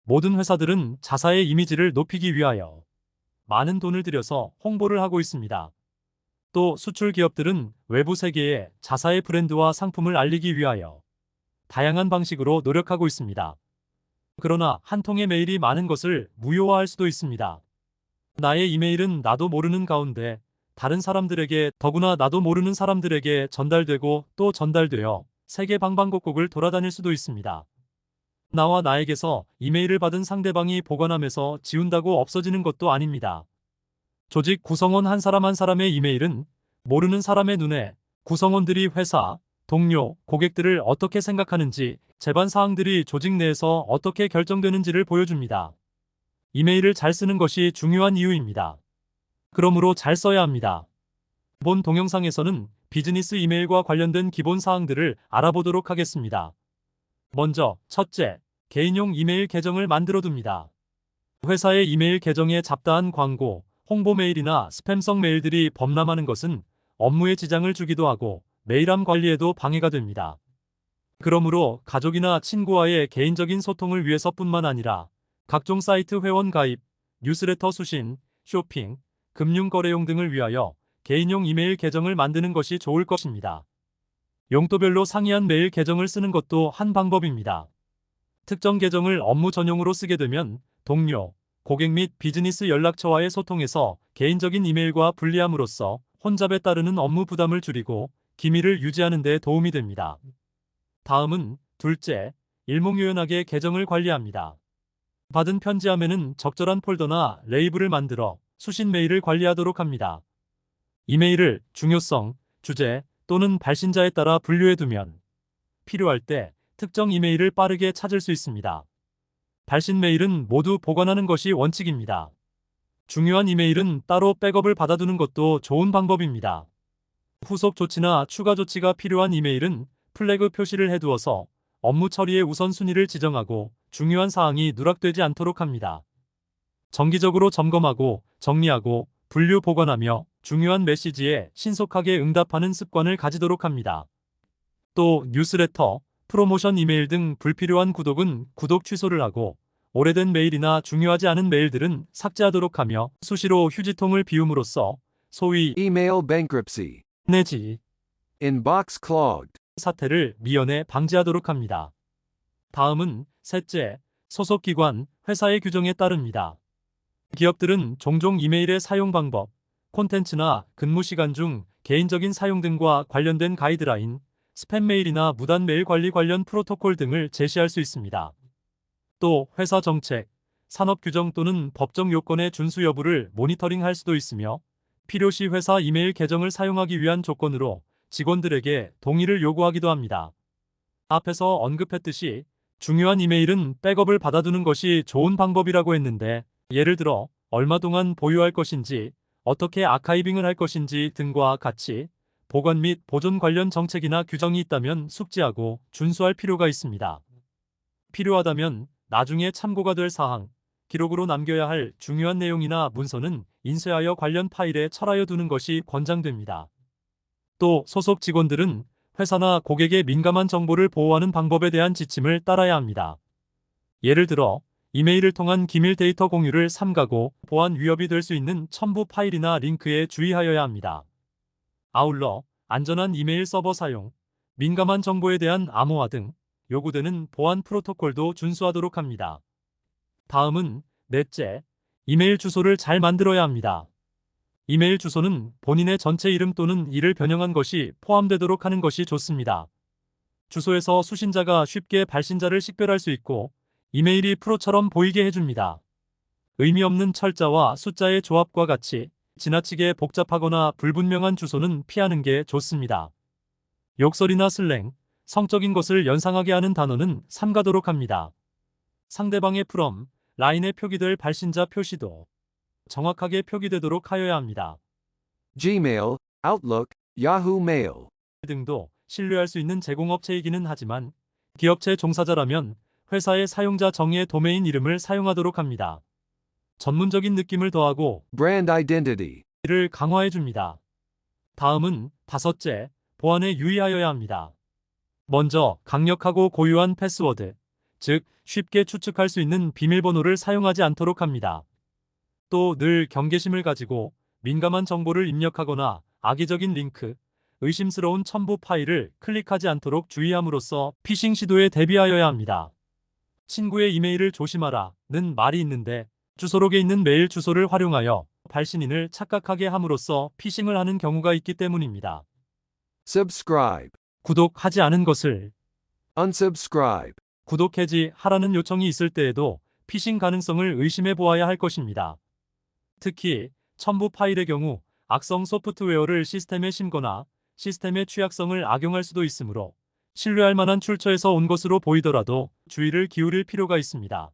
모든 회사들은 자사의 이미지를 높이기 위하여 많은 돈을 들여서 홍보를 하고 있습니다. 또 수출 기업들은 외부 세계에 자사의 브랜드와 상품을 알리기 위하여 다양한 방식으로 노력하고 있습니다. 그러나 한 통의 메일이 많은 것을 무효화할 수도 있습니다. 나의 이메일은 나도 모르는 가운데 다른 사람들에게, 더구나 나도 모르는 사람들에게 전달되고 또 전달되어 세계 방방곡곡을 돌아다닐 수도 있습니다. 나와 나에게서 이메일을 받은 상대방이 보관함에서 지운다고 없어지는 것도 아닙니다. 조직 구성원 한 사람 한 사람의 이메일은 모르는 사람의 눈에 구성원들이 회사, 동료, 고객들을 어떻게 생각하는지, 제반 사항들이 조직 내에서 어떻게 결정되는지를 보여줍니다. 이메일을 잘 쓰는 것이 중요한 이유입니다. 그러므로 잘 써야 합니다. 본 동영상에서는 비즈니스 이메일과 관련된 기본 사항들을 알아보도록 하겠습니다. 먼저, 첫째, 개인용 이메일 계정을 만들어 둡니다. 회사의 이메일 계정에 잡다한 광고, 홍보 메일이나 스팸성 메일들이 범람하는 것은 업무에 지장을 주기도 하고 메일함 관리에도 방해가 됩니다. 그러므로 가족이나 친구와의 개인적인 소통을 위해서뿐만 아니라 각종 사이트 회원 가입, 뉴스레터 수신, 쇼핑, 금융거래용 등을 위하여 개인용 이메일 계정을 만드는 것이 좋을 것입니다. 용도별로 상이한 메일 계정을 쓰는 것도 한 방법입니다. 특정 계정을 업무 전용으로 쓰게 되면 동료, 고객 및 비즈니스 연락처와의 소통에서 개인적인 이메일과 분리함으로써 혼잡에 따르는 업무 부담을 줄이고 기밀을 유지하는 데 도움이 됩니다. 다음은 둘째, 일목요연하게 계정을 관리합니다. 받은 편지함에는 적절한 폴더나 레이블을 만들어 수신 메일을 관리하도록 합니다. 이메일을 중요성, 주제 또는 발신자에 따라 분류해두면 필요할 때 특정 이메일을 빠르게 찾을 수 있습니다. 발신 메일은 모두 보관하는 것이 원칙입니다. 중요한 이메일은 따로 백업을 받아두는 것도 좋은 방법입니다. 후속 조치나 추가 조치가 필요한 이메일은 플래그 표시를 해두어서 업무 처리의 우선순위를 지정하고 중요한 사항이 누락되지 않도록 합니다. 정기적으로 점검하고 정리하고 분류 보관하며 중요한 메시지에 신속하게 응답하는 습관을 가지도록 합니다. 또 뉴스레터, 프로모션 이메일 등 불필요한 구독은 구독 취소를 하고 오래된 메일이나 중요하지 않은 메일들은 삭제하도록 하며 수시로 휴지통을 비움으로써 소위 Email bankruptcy. 내지 Inbox clogged. 사태를 미연에 방지하도록 합니다. 다음은 셋째, 소속기관, 회사의 규정에 따릅니다. 기업들은 종종 이메일의 사용 방법, 콘텐츠나 근무 시간 중 개인적인 사용 등과 관련된 가이드라인, 스팸 메일이나 무단 메일 관리 관련 프로토콜 등을 제시할 수 있습니다. 또 회사 정책, 산업 규정 또는 법정 요건의 준수 여부를 모니터링할 수도 있으며 필요시 회사 이메일 계정을 사용하기 위한 조건으로 직원들에게 동의를 요구하기도 합니다. 앞에서 언급했듯이 중요한 이메일은 백업을 받아두는 것이 좋은 방법이라고 했는데, 예를 들어 얼마 동안 보유할 것인지, 어떻게 아카이빙을 할 것인지 등과 같이 보관 및 보존 관련 정책이나 규정이 있다면 숙지하고 준수할 필요가 있습니다. 필요하다면 나중에 참고가 될 사항, 기록으로 남겨야 할 중요한 내용이나 문서는 인쇄하여 관련 파일에 철하여 두는 것이 권장됩니다. 또 소속 직원들은 회사나 고객의 민감한 정보를 보호하는 방법에 대한 지침을 따라야 합니다. 예를 들어 이메일을 통한 기밀 데이터 공유를 삼가고 보안 위협이 될 수 있는 첨부 파일이나 링크에 주의하여야 합니다. 아울러 안전한 이메일 서버 사용, 민감한 정보에 대한 암호화 등 요구되는 보안 프로토콜도 준수하도록 합니다. 다음은 넷째, 이메일 주소를 잘 만들어야 합니다. 이메일 주소는 본인의 전체 이름 또는 이를 변형한 것이 포함되도록 하는 것이 좋습니다. 주소에서 수신자가 쉽게 발신자를 식별할 수 있고 이메일이 프로처럼 보이게 해줍니다. 의미 없는 철자와 숫자의 조합과 같이 지나치게 복잡하거나 불분명한 주소는 피하는 게 좋습니다. 욕설이나 슬랭, 성적인 것을 연상하게 하는 단어는 삼가도록 합니다. 상대방의 프롬, 라인에 표기될 발신자 표시도 정확하게 표기되도록 하여야 합니다. Gmail, Outlook, Yahoo Mail. 등도 신뢰할 수 있는 제공업체이기는 하지만 기업체 종사자라면 회사의 사용자 정의의 도메인 이름을 사용하도록 합니다. 전문적인 느낌을 더하고 Brand identity. 이를 강화해 줍니다. 다음은 다섯째, 보안에 유의하여야 합니다. 먼저 강력하고 고유한 패스워드, 즉 쉽게 추측할 수 있는 비밀번호를 사용하지 않도록 합니다. 또 늘 경계심을 가지고 민감한 정보를 입력하거나 악의적인 링크, 의심스러운 첨부 파일을 클릭하지 않도록 주의함으로써 피싱 시도에 대비하여야 합니다. 친구의 이메일을 조심하라는 말이 있는데 주소록에 있는 메일 주소를 활용하여 발신인을 착각하게 함으로써 피싱을 하는 경우가 있기 때문입니다. Subscribe. 구독하지 않은 것을 Unsubscribe. 구독 해지하라는 요청이 있을 때에도 피싱 가능성을 의심해 보아야 할 것입니다. 특히 첨부 파일의 경우 악성 소프트웨어를 시스템에 심거나 시스템의 취약성을 악용할 수도 있으므로 신뢰할 만한 출처에서 온 것으로 보이더라도 주의를 기울일 필요가 있습니다.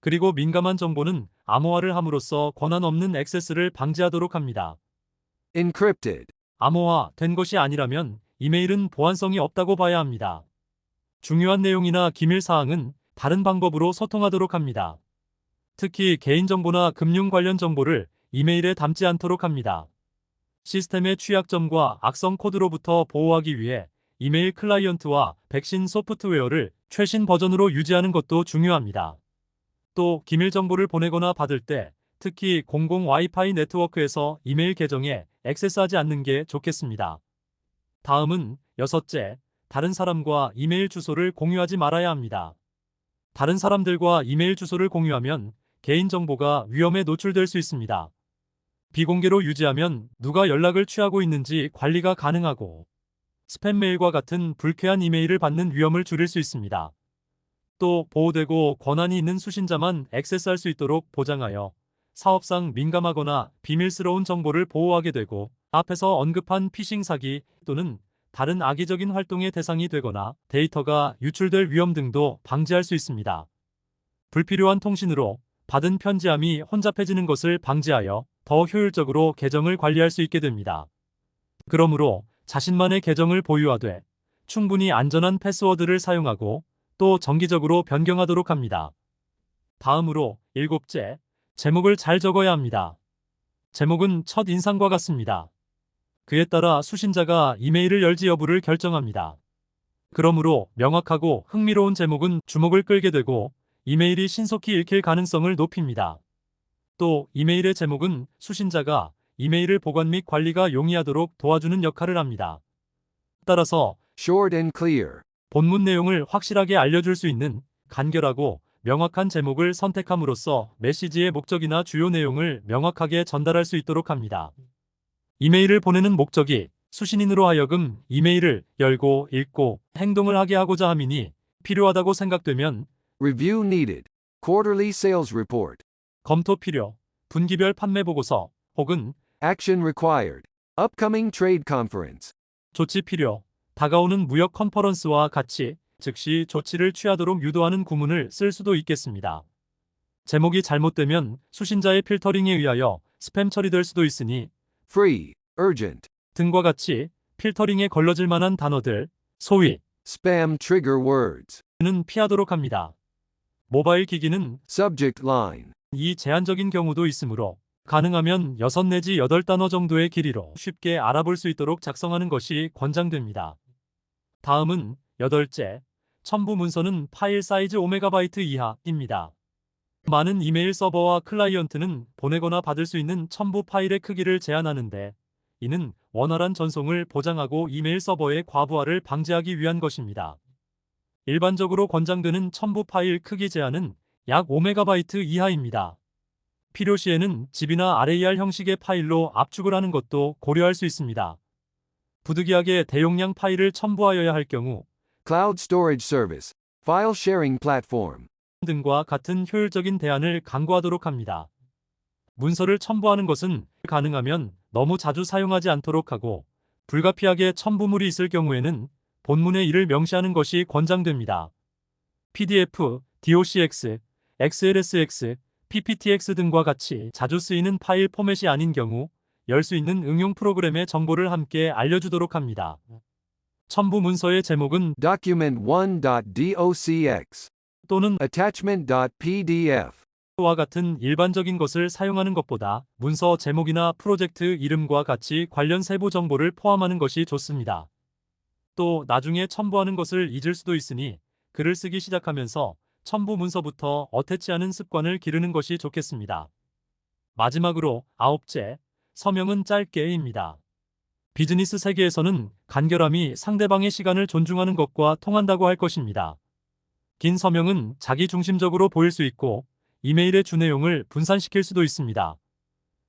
그리고 민감한 정보는 암호화를 함으로써 권한 없는 액세스를 방지하도록 합니다. Encrypted. 암호화된 것이 아니라면 이메일은 보안성이 없다고 봐야 합니다. 중요한 내용이나 기밀 사항은 다른 방법으로 소통하도록 합니다. 특히 개인정보나 금융 관련 정보를 이메일에 담지 않도록 합니다. 시스템의 취약점과 악성 코드로부터 보호하기 위해 이메일 클라이언트와 백신 소프트웨어를 최신 버전으로 유지하는 것도 중요합니다. 또 기밀 정보를 보내거나 받을 때 특히 공공 와이파이 네트워크에서 이메일 계정에 액세스하지 않는 게 좋겠습니다. 다음은 여섯째, 다른 사람과 이메일 주소를 공유하지 말아야 합니다. 다른 사람들과 이메일 주소를 공유하면 개인정보가 위험에 노출될 수 있습니다. 비공개로 유지하면 누가 연락을 취하고 있는지 관리가 가능하고 스팸 메일과 같은 불쾌한 이메일을 받는 위험을 줄일 수 있습니다. 또 보호되고 권한이 있는 수신자만 액세스할 수 있도록 보장하여 사업상 민감하거나 비밀스러운 정보를 보호하게 되고 앞에서 언급한 피싱 사기 또는 다른 악의적인 활동의 대상이 되거나 데이터가 유출될 위험 등도 방지할 수 있습니다. 불필요한 통신으로 받은 편지함이 혼잡해지는 것을 방지하여 더 효율적으로 계정을 관리할 수 있게 됩니다. 그러므로 자신만의 계정을 보유하되 충분히 안전한 패스워드를 사용하고 또 정기적으로 변경하도록 합니다. 다음으로 일곱째, 제목을 잘 적어야 합니다. 제목은 첫 인상과 같습니다. 그에 따라 수신자가 이메일을 열지 여부를 결정합니다. 그러므로 명확하고 흥미로운 제목은 주목을 끌게 되고 이메일이 신속히 읽힐 가능성을 높입니다. 또 이메일의 제목은 수신자가 이메일을 보관 및 관리가 용이하도록 도와주는 역할을 합니다. 따라서 Short and clear. 본문 내용을 확실하게 알려줄 수 있는 간결하고 명확한 제목을 선택함으로써 메시지의 목적이나 주요 내용을 명확하게 전달할 수 있도록 합니다. 이메일을 보내는 목적이 수신인으로 하여금 이메일을 열고 읽고 행동을 하게 하고자 함이니 필요하다고 생각되면 Review needed. Quarterly sales report. 검토 필요, 분기별 판매 보고서 혹은 Action required. Upcoming trade conference. 조치 필요, 다가오는 무역 컨퍼런스와 같이 즉시 조치를 취하도록 유도하는 구문을 쓸 수도 있겠습니다. 제목이 잘못되면 수신자의 필터링에 의하여 스팸 처리될 수도 있으니 Free. Urgent. 등과 같이 필터링에 걸러질 만한 단어들, 소위 Spam trigger words. 는 피하도록 합니다. 모바일 기기는 Subject line. 이 제한적인 경우도 있으므로 가능하면 6 내지 8단어 정도의 길이로 쉽게 알아볼 수 있도록 작성하는 것이 권장됩니다. 다음은 여덟째, 첨부 문서는 파일 사이즈 5MB 이하입니다. 많은 이메일 서버와 클라이언트는 보내거나 받을 수 있는 첨부 파일의 크기를 제한하는데 이는 원활한 전송을 보장하고 이메일 서버의 과부하를 방지하기 위한 것입니다. 일반적으로 권장되는 첨부 파일 크기 제한은 약 5MB 이하입니다. 필요시에는 zip이나 RAR 형식의 파일로 압축을 하는 것도 고려할 수 있습니다. 부득이하게 대용량 파일을 첨부하여야 할 경우 Cloud storage service. File sharing platform. 등과 같은 효율적인 대안을 강구하도록 합니다. 문서를 첨부하는 것은 가능하면 너무 자주 사용하지 않도록 하고 불가피하게 첨부물이 있을 경우에는 본문의 이를 명시하는 것이 권장됩니다. PDF, docx, xlsx, pptx 등과 같이 자주 쓰이는 파일 포맷이 아닌 경우 열 수 있는 응용 프로그램의 정보를 함께 알려주도록 합니다. 첨부 문서의 제목은 Document 1.docx. 또는 Attachment.pdf. 와 같은 일반적인 것을 사용하는 것보다 문서 제목이나 프로젝트 이름과 같이 관련 세부 정보를 포함하는 것이 좋습니다. 또 나중에 첨부하는 것을 잊을 수도 있으니 글을 쓰기 시작하면서 첨부 문서부터 어태치 않은 습관을 기르는 것이 좋겠습니다. 마지막으로 9째, 서명은 짧게입니다. 비즈니스 세계에서는 간결함이 상대방의 시간을 존중하는 것과 통한다고 할 것입니다. 긴 서명은 자기중심적으로 보일 수 있고 이메일의 주내용을 분산시킬 수도 있습니다.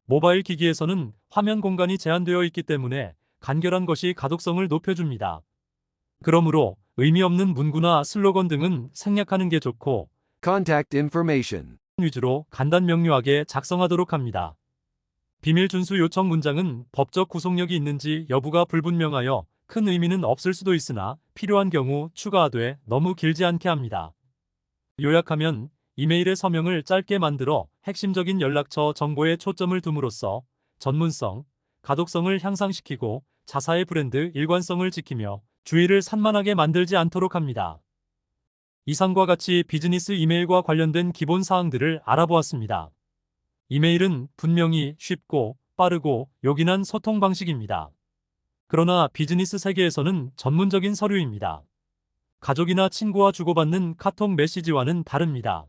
모바일 기기에서는 화면 공간이 제한되어 있기 때문에 간결한 것이 가독성을 높여줍니다. 그러므로 의미 없는 문구나 슬로건 등은 생략하는 게 좋고 Contact information. 위주로 간단 명료하게 작성하도록 합니다. 비밀 준수 요청 문장은 법적 구속력이 있는지 여부가 불분명하여 큰 의미는 없을 수도 있으나 필요한 경우 추가하되 너무 길지 않게 합니다. 요약하면 이메일의 서명을 짧게 만들어 핵심적인 연락처 정보에 초점을 둠으로써 전문성, 가독성을 향상시키고 자사의 브랜드 일관성을 지키며 주의를 산만하게 만들지 않도록 합니다. 이상과 같이 비즈니스 이메일과 관련된 기본 사항들을 알아보았습니다. 이메일은 분명히 쉽고 빠르고 요긴한 소통 방식입니다. 그러나 비즈니스 세계에서는 전문적인 서류입니다. 가족이나 친구와 주고받는 카톡 메시지와는 다릅니다.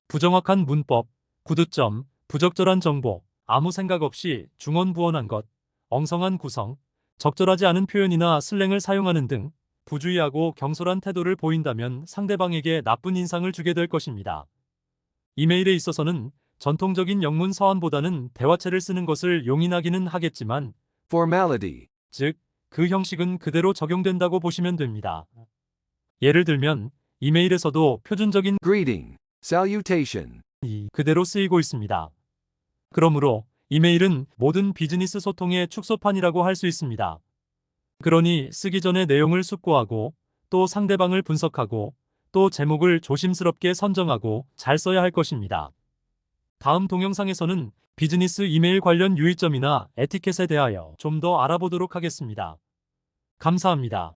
부정확한 문법, 구두점, 부적절한 정보, 아무 생각 없이 중언부언한 것, 엉성한 구성, 적절하지 않은 표현이나 슬랭을 사용하는 등 부주의하고 경솔한 태도를 보인다면 상대방에게 나쁜 인상을 주게 될 것입니다. 이메일에 있어서는 전통적인 영문 서한보다는 대화체를 쓰는 것을 용인하기는 하겠지만, Formality. 즉, 그 형식은 그대로 적용된다고 보시면 됩니다. 예를 들면, 이메일에서도 표준적인 Greeting. Salutation. 이 그대로 쓰이고 있습니다. 그러므로 이메일은 모든 비즈니스 소통의 축소판이라고 할 수 있습니다. 그러니 쓰기 전에 내용을 숙고하고 또 상대방을 분석하고 또 제목을 조심스럽게 선정하고 잘 써야 할 것입니다. 다음 동영상에서는 비즈니스 이메일 관련 유의점이나 에티켓에 대하여 좀 더 알아보도록 하겠습니다. 감사합니다.